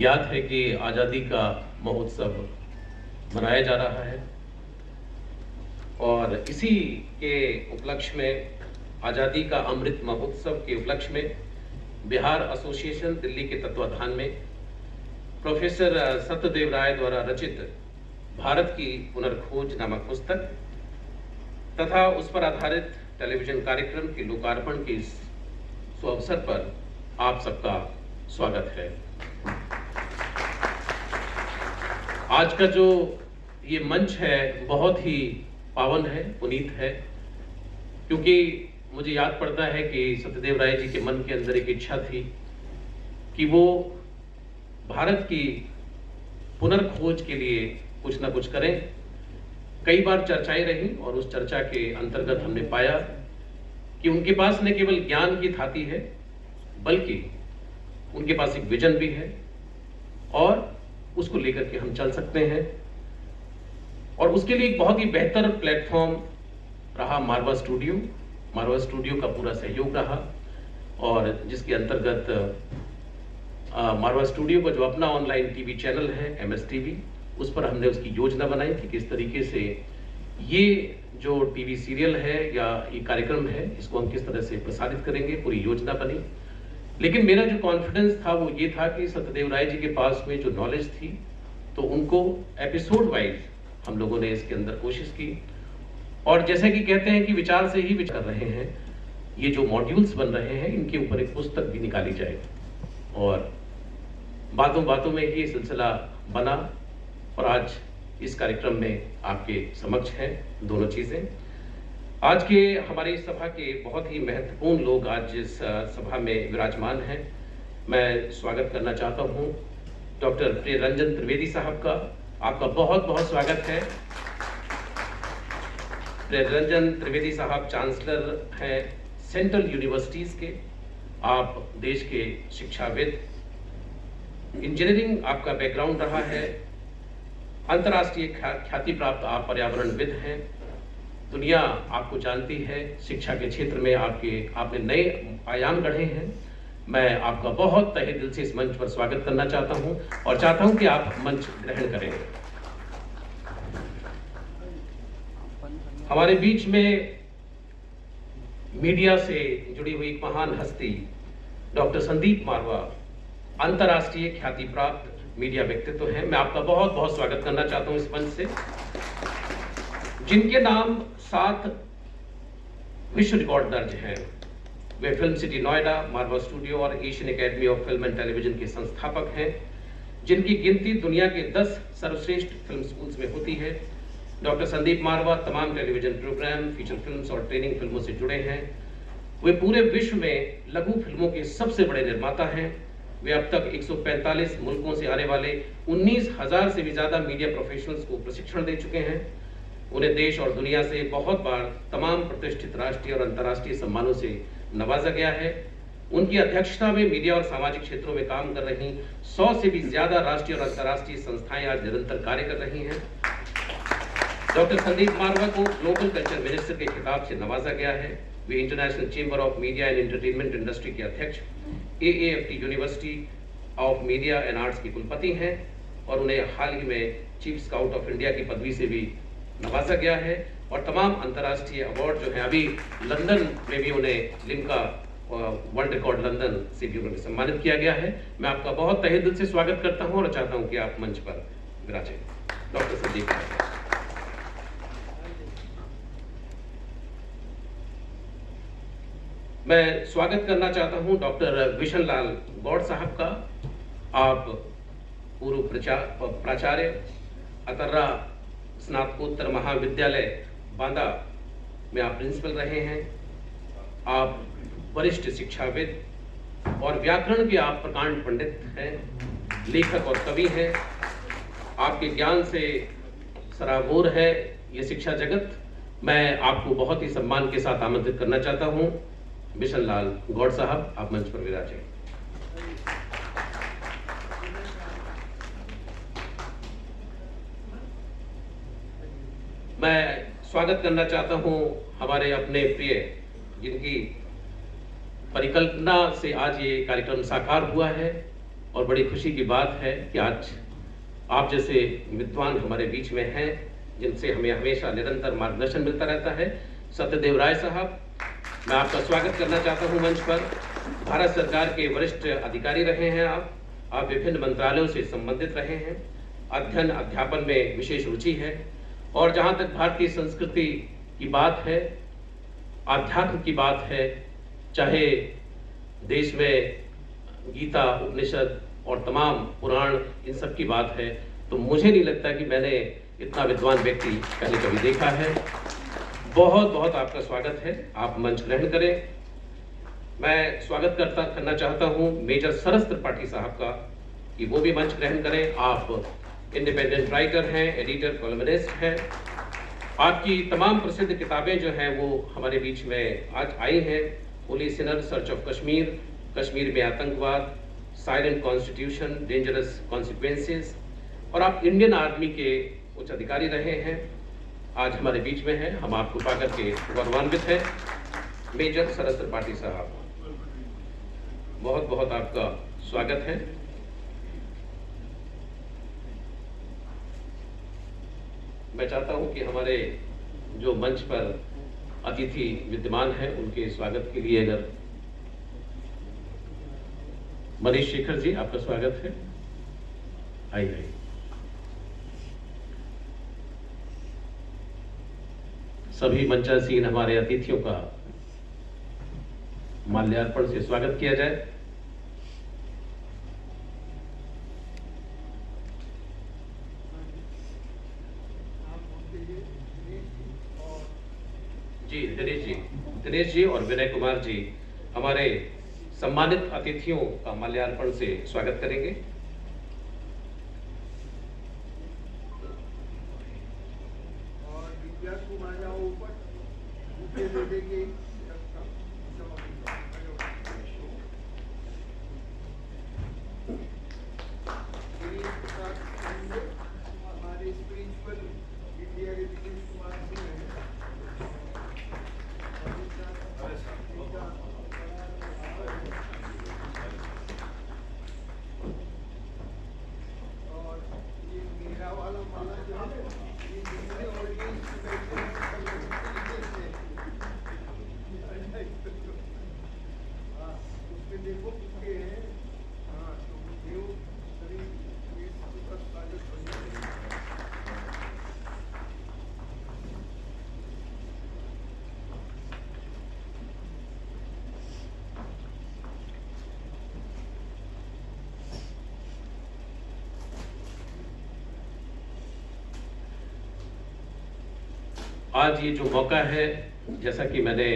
ज्ञात है कि आज़ादी का महोत्सव मनाया जा रहा है और इसी के उपलक्ष्य में, आज़ादी का अमृत महोत्सव के उपलक्ष्य में, बिहार एसोसिएशन दिल्ली के तत्वाधान में प्रोफेसर सत्यदेव राय द्वारा रचित भारत की पुनर्खोज नामक पुस्तक तथा उस पर आधारित टेलीविजन कार्यक्रम के लोकार्पण के इस अवसर पर आप सबका स्वागत है। आज का जो ये मंच है बहुत ही पावन है, पुनीत है, क्योंकि मुझे याद पड़ता है कि सत्यदेव राय जी के मन के अंदर एक इच्छा थी कि वो भारत की पुनर्खोज के लिए कुछ ना कुछ करें। कई बार चर्चाएं रही और उस चर्चा के अंतर्गत हमने पाया कि उनके पास न केवल ज्ञान की थाती है बल्कि उनके पास एक विजन भी है और उसको लेकर के हम चल सकते हैं। और उसके लिए एक बहुत ही बेहतर प्लेटफॉर्म रहा मारवा स्टूडियो। मारवा स्टूडियो का पूरा सहयोग रहा और जिसके अंतर्गत मारवा स्टूडियो का जो अपना ऑनलाइन टीवी चैनल है MS टीवी, उस पर हमने उसकी योजना बनाई कि किस तरीके से ये जो टीवी सीरियल है या ये कार्यक्रम है इसको हम किस तरह से प्रसारित करेंगे, पूरी योजना बनी। लेकिन मेरा जो कॉन्फिडेंस था वो ये था कि सत्यदेव राय जी के पास में जो नॉलेज थी तो उनको एपिसोड वाइज हम लोगों ने इसके अंदर कोशिश की और जैसे कि कहते हैं कि विचार से ही विचार कर रहे हैं, ये जो मॉड्यूल्स बन रहे हैं इनके ऊपर एक पुस्तक भी निकाली जाएगी और बातों बातों में ही सिलसिला बना और आज इस कार्यक्रम में आपके समक्ष हैं दोनों चीजें। आज के हमारी इस सभा के बहुत ही महत्वपूर्ण लोग आज इस सभा में विराजमान हैं। मैं स्वागत करना चाहता हूं डॉक्टर प्रियरंजन त्रिवेदी साहब का। आपका बहुत बहुत स्वागत है। प्रियरंजन त्रिवेदी साहब चांसलर हैं सेंट्रल यूनिवर्सिटीज के। आप देश के शिक्षाविद, इंजीनियरिंग आपका बैकग्राउंड रहा है, अंतर्राष्ट्रीय ख्याति प्राप्त आप पर्यावरणविद हैं। दुनिया आपको जानती है, शिक्षा के क्षेत्र में आपने नए आयाम गढ़े हैं। मैं आपका बहुत तहे दिल से इस मंच पर स्वागत करना चाहता हूं और चाहता हूं कि आप मंच ग्रहण करें। हमारे बीच में मीडिया से जुड़ी हुई एक महान हस्ती डॉक्टर संदीप मारवा, अंतर्राष्ट्रीय ख्याति प्राप्त मीडिया व्यक्तित्व हैं। मैं आपका बहुत बहुत स्वागत करना चाहता हूं इस मंच से, जिनके नाम 7 विश्व रिकॉर्ड दर्ज हैं। वे फिल्म सिटी नोएडा, मारवा स्टूडियो और Asian academy of film and television के संस्थापक हैं, जिनकी गिनती दुनिया के 10 सर्वश्रेष्ठ फिल्म स्कूल्स में होती है। डॉक्टर संदीप मारवा तमाम टेलीविजन प्रोग्राम, फीचर फिल्म्स और ट्रेनिंग फिल्मों से जुड़े हैं। वे पूरे विश्व में लघु फिल्मों के सबसे बड़े निर्माता हैं। वे अब तक 145 मुल्कों से आने वाले 19,000 से भी ज्यादा मीडिया प्रोफेशनल्स को प्रशिक्षण दे चुके हैं। उन्हें देश और दुनिया से बहुत बार तमाम प्रतिष्ठित राष्ट्रीय और अंतर्राष्ट्रीय सम्मानों से नवाजा गया है। उनकी अध्यक्षता में मीडिया और सामाजिक क्षेत्रों में काम कर रही 100 से भी ज्यादा राष्ट्रीय और अंतर्राष्ट्रीय संस्थाएं आज निरंतर कार्य कर रही हैं। डॉक्टर संदीप मारवा को ग्लोबल कल्चर मिनिस्टर के खिताब से नवाजा गया है। वे international chamber of media and entertainment industry के अध्यक्ष, AAFT university of media and arts के कुलपति हैं और उन्हें हाल ही में चीफ स्काउट ऑफ इंडिया की पदवी से भी नवाजा गया है और तमाम अंतर्राष्ट्रीय अवार्ड जो है, अभी लंदन में भी उन्हें लिम्का वर्ल्ड रिकॉर्ड लंदन से भी उन्हें सम्मानित किया गया है। मैं आपका बहुत तहे दिल से स्वागत करता हूं और चाहता हूं कि आप मंच पर विराजें। डॉक्टर संदीप। मैं स्वागत करना चाहता हूं डॉक्टर विशन लाल गौड़ साहब का। आप पूर्व प्राचार्य, अतर्रा स्नातकोत्तर महाविद्यालय बांदा में आप प्रिंसिपल रहे हैं। आप वरिष्ठ शिक्षाविद और व्याकरण के आप प्रकांड पंडित हैं, लेखक और कवि हैं। आपके ज्ञान से सराबोर है ये शिक्षा जगत। मैं आपको बहुत ही सम्मान के साथ आमंत्रित करना चाहता हूं। विशन लाल गौड़ साहब, आप मंच पर विराजें। मैं स्वागत करना चाहता हूं हमारे अपने प्रिय, जिनकी परिकल्पना से आज ये कार्यक्रम साकार हुआ है, और बड़ी खुशी की बात है कि आज आप जैसे विद्वान हमारे बीच में हैं, जिनसे हमें हमेशा निरंतर मार्गदर्शन मिलता रहता है। सत्यदेव राय साहब, मैं आपका स्वागत करना चाहता हूं मंच पर। भारत सरकार के वरिष्ठ अधिकारी रहे हैं आप विभिन्न मंत्रालयों से संबंधित रहे हैं, अध्ययन अध्यापन में विशेष रुचि है, और जहां तक भारतीय संस्कृति की बात है, आध्यात्म की बात है, चाहे देश में गीता, उपनिषद और तमाम पुराण, इन सब की बात है, तो मुझे नहीं लगता कि मैंने इतना विद्वान व्यक्ति पहले कभी देखा है। बहुत बहुत आपका स्वागत है, आप मंच ग्रहण करें। मैं स्वागत करना चाहता हूं मेजर सरस त्रिपाठी साहब का, कि वो भी मंच ग्रहण करें। आप इंडिपेंडेंट राइटर हैं, एडिटर, कॉलमनिस्ट हैं। आपकी तमाम प्रसिद्ध किताबें जो हैं वो हमारे बीच में आज आई हैं। Holi Sinner, search of Kashmir, Kashmir में आतंकवाद, साइलेंट कॉन्स्टिट्यूशन, डेंजरस कॉन्सिक्वेंसेस, और आप इंडियन आर्मी के उच्च अधिकारी रहे हैं, आज हमारे बीच में हैं। हम आपको पाकर के गौरवान्वित हैं। मेजर सरस त्रिपाठी साहब, बहुत बहुत आपका स्वागत है। मैं चाहता हूं कि हमारे जो मंच पर अतिथि विद्यमान हैं उनके स्वागत के लिए अगर मनीष शेखर जी, आपका स्वागत है। आइए। सभी मंचासीन हमारे अतिथियों का माल्यार्पण से स्वागत किया जाए। जी, दिनेश जी और विनय कुमार जी हमारे सम्मानित अतिथियों का माल्यार्पण से स्वागत करेंगे। आज ये जो मौका है, जैसा कि मैंने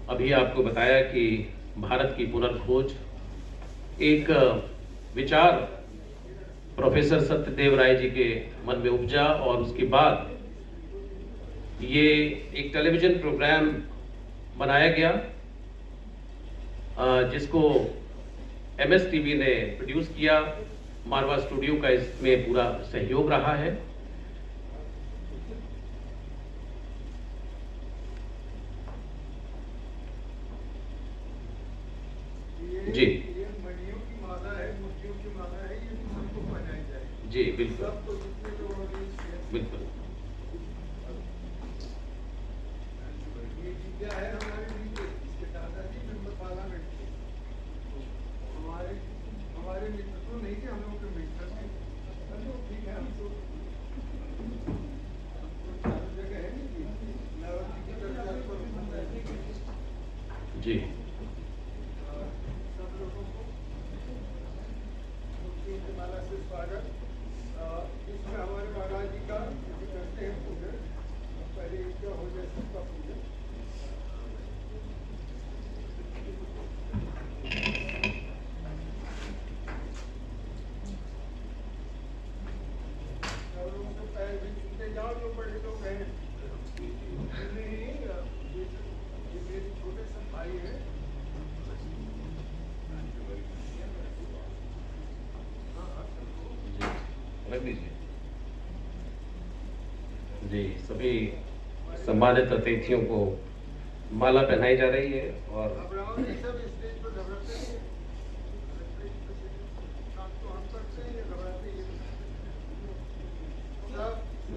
अभी आपको बताया कि भारत की पुनर्खोज, एक विचार प्रोफेसर सत्यदेव राय जी के मन में उपजा, और उसके बाद ये एक टेलीविजन प्रोग्राम बनाया गया जिसको MS टीवी ने प्रोड्यूस किया। मारवा स्टूडियो का इसमें पूरा सहयोग रहा है। जी मणियों की माला है, मोतियों की माला है, ये सबको पहनाई जाएगी। जी बिल्कुल बिल्कुल। ये विद्या है हमारे नीचे, इसके दादाजी मेंबर पार्लियामेंट थे, हमारे मित्र तो नहीं थे, हम लोगों के मित्र थे। चलो ठीक है, हम तो जगह है नहीं की चर्चा पर जी। माला से स्वागत। इसमें हमारे महाराज जी का करते हैं पूजन, पहले इसका हो जाए सबका पूजन। और उनको पैर भी छूते जाओ, जो बड़े लोग हैं। ये मेरे छोटे से भाई है। रख दीजिए। जी, सभी सम्मानित अतिथियों को माला पहनाई जा रही है। और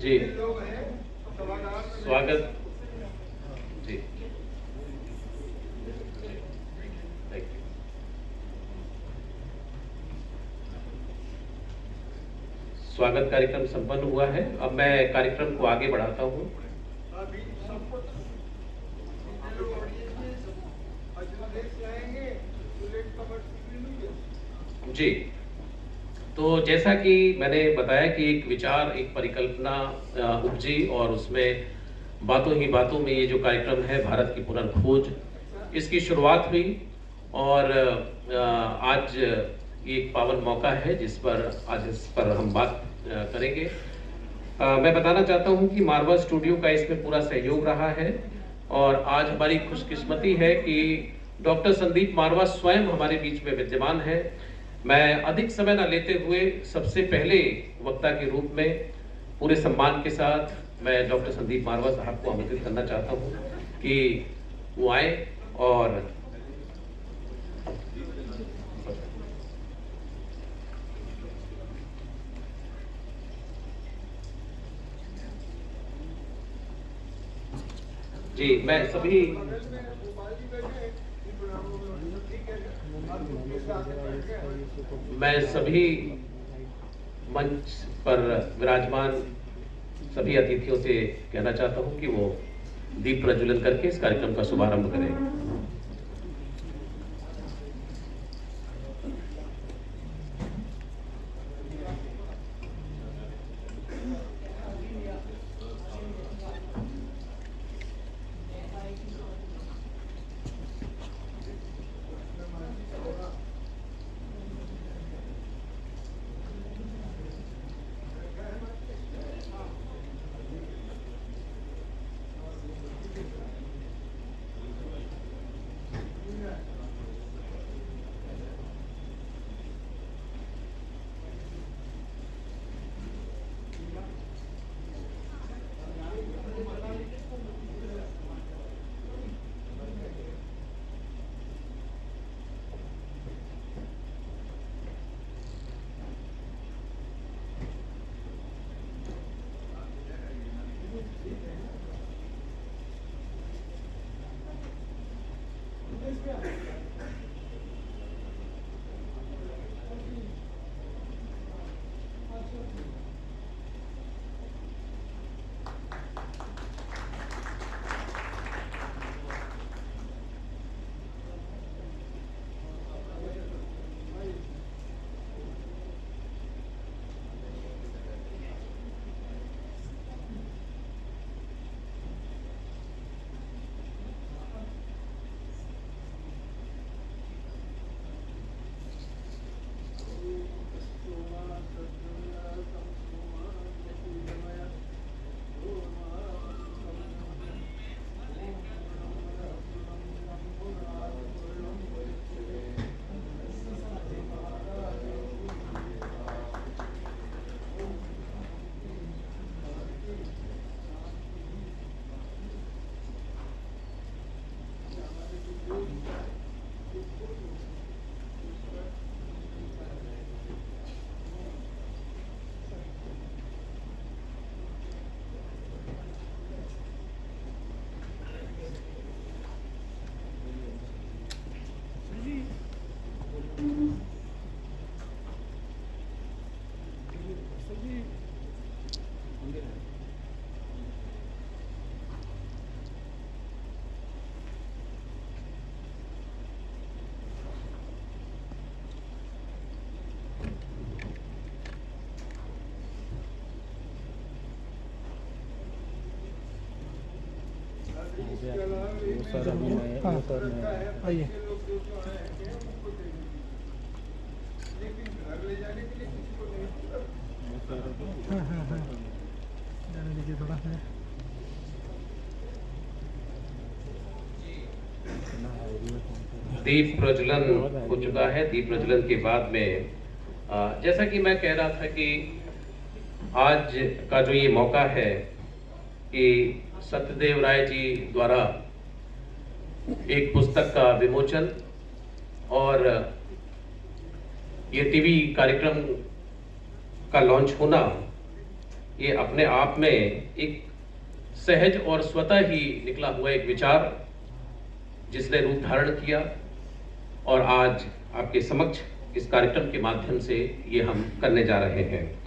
जी लोग हैं सभागार में। स्वागत जी थैंक यू। स्वागत कार्यक्रम संपन्न हुआ है। अब मैं कार्यक्रम को आगे बढ़ाता हूँ। अभी सबको जितने लोग ऑडियंस में अजमेर से आएंगे बुलेट कवर सीधी नहीं है। जी, तो जैसा कि मैंने बताया कि एक विचार, एक परिकल्पना उपजी और उसमें बातों ही बातों में ये जो कार्यक्रम है भारत की पुनर्खोज, इसकी शुरुआत हुई और आज ये एक पावन मौका है जिस पर आज इस पर हम बात करेंगे। मैं बताना चाहता हूं कि मारवा स्टूडियो का इसमें पूरा सहयोग रहा है और आज हमारी खुशकिस्मती है कि डॉक्टर संदीप मारवा स्वयं हमारे बीच में विद्यमान है। मैं अधिक समय न लेते हुए सबसे पहले वक्ता के रूप में पूरे सम्मान के साथ मैं डॉक्टर संदीप मारवा साहब को आमंत्रित करना चाहता हूं कि वो आए और जी मैं सभी बगल में गोपाल जी बैठे हैं, ठीक है ना? और उनके साथ बैठ के हम- मैं सभी मंच पर विराजमान सभी अतिथियों से कहना चाहता हूं कि वो दीप प्रज्वलन करके इस कार्यक्रम का शुभारंभ करें। इसके अलावा एक सर अभी नए हाँ, सर रखा है, नए आइए बच्चे लोग जो जो आएंगे उनको देंगे। लेकिन घर ले जाने के लिए किसी को नहीं। हाँ हाँ हाँ जाने दीजिए थोड़ा सा दीप प्रज्वलन हो चुका है। दीप प्रज्वलन के बाद में जैसा कि मैं कह रहा था कि आज का जो ये मौका है कि सत्यदेव राय जी द्वारा एक पुस्तक का विमोचन और ये टीवी कार्यक्रम का लॉन्च होना, ये अपने आप में एक सहज और स्वतः ही निकला हुआ एक विचार जिसने रूप धारण किया और आज आपके समक्ष इस कार्यक्रम के माध्यम से ये हम करने जा रहे हैं।